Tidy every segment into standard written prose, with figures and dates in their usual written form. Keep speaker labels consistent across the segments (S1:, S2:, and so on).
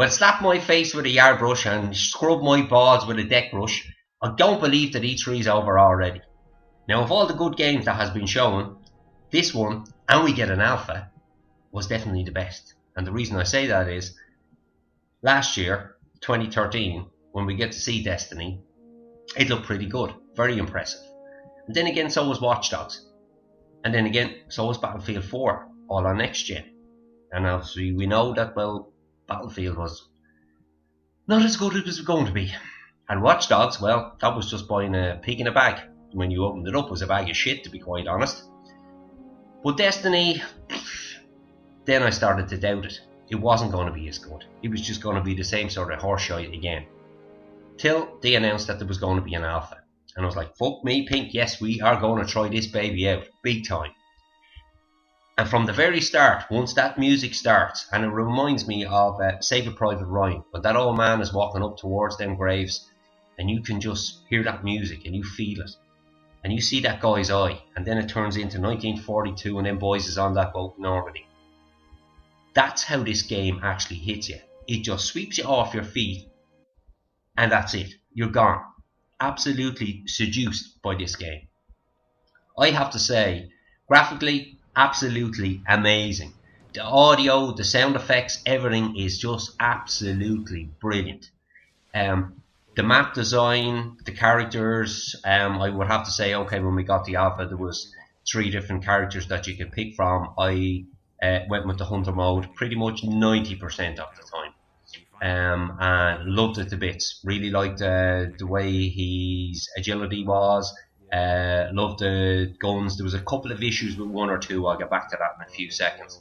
S1: Well, slap my face with a yard brush and scrub my balls with a deck brush. I don't believe that E3's over already. Now, of all the good games that has been shown, this one, and we get an alpha, was definitely the best. And the reason I say that is, last year, 2013, when we get to see Destiny, it looked pretty good, very impressive. And then again, so was Watch Dogs. And then again, so was Battlefield 4, all on next gen. And obviously we know that, well, Battlefield was not as good as it was going to be. And Watch Dogs, well, that was just buying a pig in a bag. When you opened it up, it was a bag of shit, to be quite honest. But Destiny, then I started to doubt it. It wasn't going to be as good. It was just going to be the same sort of horseshit again. Till they announced that there was going to be an alpha. And I was like, fuck me, Pink, yes, we are going to try this baby out, big time. And from the very start, once that music starts, and it reminds me of Saving Private Ryan, but that old man is walking up towards them graves, and you can just hear that music, and you feel it. And you see that guy's eye, and then it turns into 1942, and then boys is on that boat in Normandy. That's how this game actually hits you. It just sweeps you off your feet, and that's it. You're gone. Absolutely seduced by this game. I have to say, graphically, absolutely amazing. The audio, the sound effects, everything is just absolutely brilliant. The map design, the characters, I would have to say, okay, when we got the alpha, there was 3 different characters that you could pick from. I went with the hunter mode pretty much 90% of the time. And loved it to bits. Really liked the way his agility was. Loved the guns. There was a couple of issues with 1 or 2. I'll get back to that in a few seconds.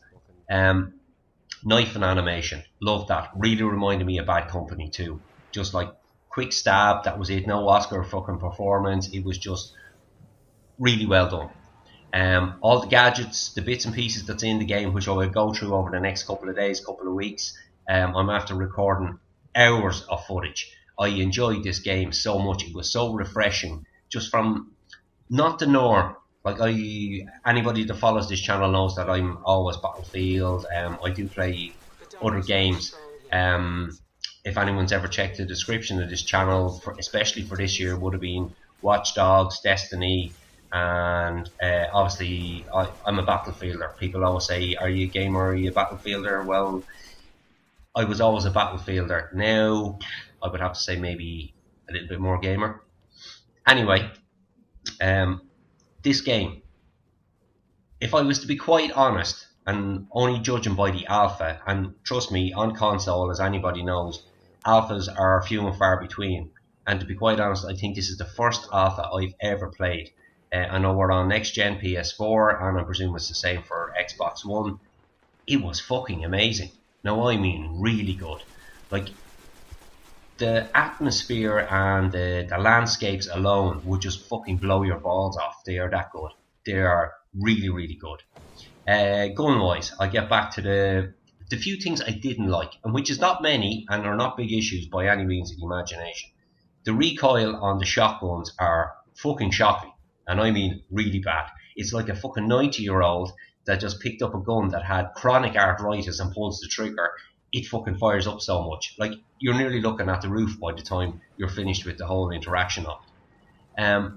S1: Knife and animation. Loved that. Really reminded me of Bad Company too. Just like quick stab. That was it. No Oscar fucking performance. It was just really well done. All the gadgets, the bits and pieces that's in the game, which I will go through over the next couple of days, couple of weeks. I'm after recording hours of footage. I enjoyed this game so much. It was so refreshing, just from not the norm. Like anybody that follows this channel knows that I'm always Battlefield. I do play other games. If anyone's ever checked the description of this channel, especially for this year, would have been Watch Dogs, Destiny, and obviously I'm a Battlefielder. People always say, "Are you a gamer? Are you a Battlefielder?" Well, I was always a Battlefielder. Now, I would have to say maybe a little bit more gamer. Anyway, this game, if I was to be quite honest, and only judging by the alpha, and trust me, on console, as anybody knows, alphas are few and far between. And to be quite honest, I think this is the first alpha I've ever played. I know we're on next gen PS4, and I presume it's the same for XboxOne. It was fucking amazing. Now, I mean really good. Like, the atmosphere and the landscapes alone would just fucking blow your balls off. They are that good. They are really, really good. Gun-wise, I'll get back to the few things I didn't like, and which is not many, and are not big issues by any means of the imagination. The recoil on the shotguns are fucking shocking, and I mean really bad. It's like a fucking 90-year-old that just picked up a gun that had chronic arthritis and pulls the trigger. It fucking fires up so much. Like, you're nearly looking at the roof by the time you're finished with the whole interaction of it.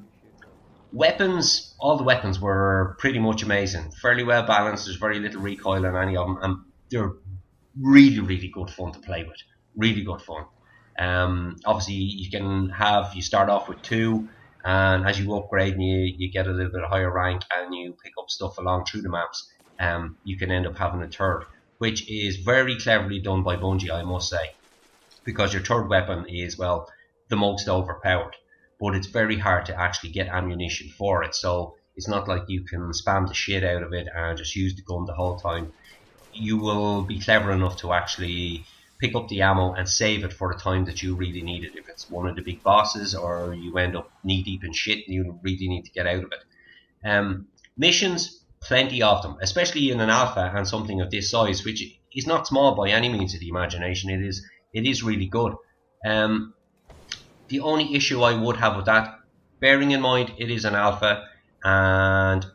S1: Weapons, all the weapons were pretty much amazing. Fairly well balanced. There's very little recoil on any of them, and they're really, really good fun to play with. Really good fun. Obviously, you start off with 2, and as you upgrade and you get a little bit higher rank and you pick up stuff along through the maps, you can end up having a 3rd, which is very cleverly done by Bungie, I must say, because your 3rd weapon is, well, the most overpowered, but it's very hard to actually get ammunition for it. So it's not like you can spam the shit out of it and just use the gun the whole time. You will be clever enough to actually pick up the ammo and save it for the time that you really need it. If it's one of the big bosses, or you end up knee deep in shit and you really need to get out of it. Missions, plenty of them, especially in an alpha and something of this size, which is not small by any means of the imagination. It is really good. The only issue I would have with that, bearing in mind it is an alpha and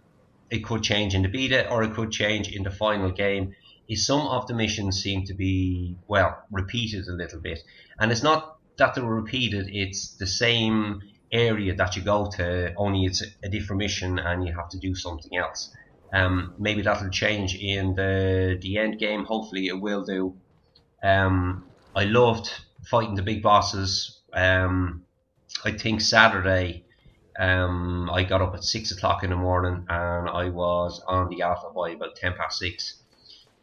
S1: it could change in the beta or it could change in the final game, is some of the missions seem to be, well, repeated a little bit. And it's not that they were repeated, it's the same area that you go to, only it's a different mission and you have to do something else. Maybe that'll change in the end game. Hopefully it will do. I loved fighting the big bosses. I think Saturday I got up at 6 o'clock in the morning and I was on the alpha by about 6:10.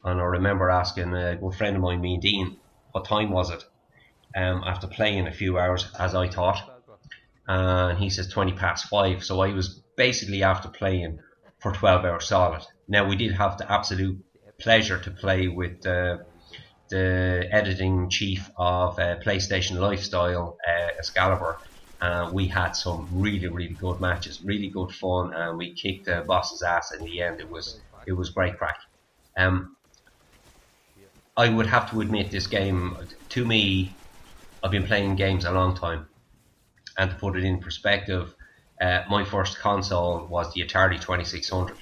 S1: And I remember asking a good friend of mine, me and Dean, what time was it? After playing a few hours, as I thought. And he says 5:20. So I was basically after playing for 12 hours solid. Now, we did have the absolute pleasure to play with the editing chief of PlayStation Lifestyle, Excalibur. We had some really, really good matches, really good fun, and we kicked the boss's ass in the end. It was great crack. I would have to admit, this game, to me, I've been playing games a long time, and to put it in perspective, my first console was the Atari 2600,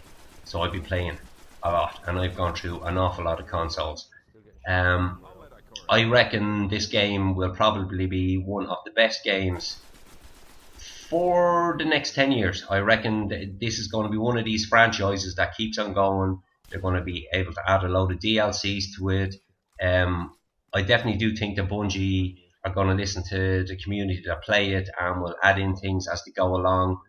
S1: so I've been playing a lot, and I've gone through an awful lot of consoles. I reckon this game will probably be one of the best games for the next 10 years. I reckon this is going to be one of these franchises that keeps on going. They're going to be able to add a load of DLCs to it. I definitely do think that Bungie are going to listen to the community that play it and will add in things as they go along.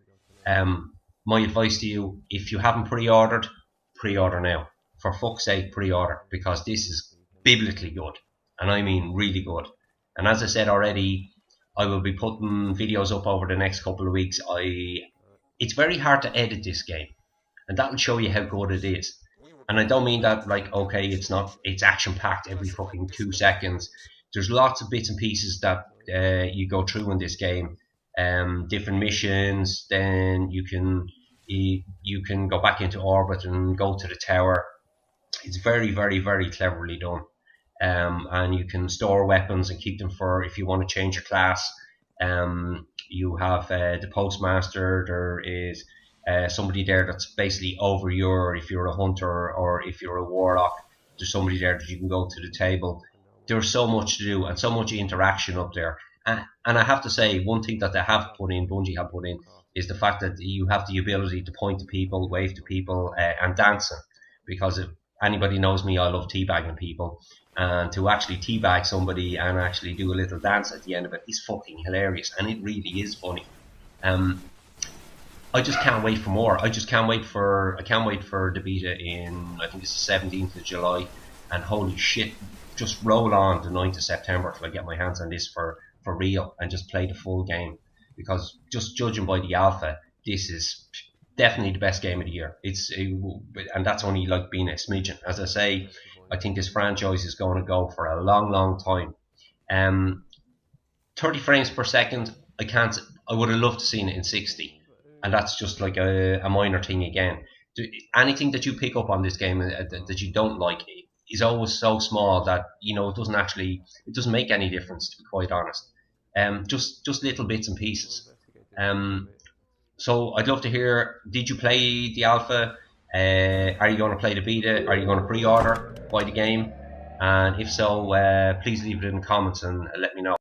S1: My advice to you, if you haven't pre-ordered, pre-order now. For fuck's sake, pre-order, because this is biblically good, and I mean really good. And as I said already, I will be putting videos up over the next couple of weeks. It's very hard to edit this game, and that will show you how good it is. And I don't mean that like, okay, it's action packed every fucking 2 seconds. There's lots of bits and pieces that you go through in this game. Different missions. Then you can go back into orbit and go to the tower. It's very, very, very cleverly done. And you can store weapons and keep them for if you want to change your class. You have the postmaster. There is somebody there that's basically over if you're a hunter or if you're a warlock. There's somebody there that you can go to the table. There's so much to do and so much interaction up there. And I have to say, one thing that they have put in, Bungie have put in, is the fact that you have the ability to point to people, wave to people, and dancing. Because if anybody knows me, I love teabagging people. And to actually teabag somebody and actually do a little dance at the end of it is fucking hilarious. And it really is funny. I just can't wait for more. I can't wait for the beta in, I think it's the 17th of July. And holy shit, just roll on the 9th of September till I get my hands on this for real and just play the full game. Because just judging by the alpha, this is definitely the best game of the year. And that's only like being a smidgen. As I say, I think this franchise is going to go for a long, long time. 30 frames per second, I would have loved to seen it in 60. And that's just like a minor thing again. Anything that you pick up on this game that you don't like is always so small that, it doesn't make any difference, to be quite honest. Just little bits and pieces. So I'd love to hear, did you play the alpha? Are you going to play the beta? Are you going to pre-order, buy the game? And if so, please leave it in the comments and let me know.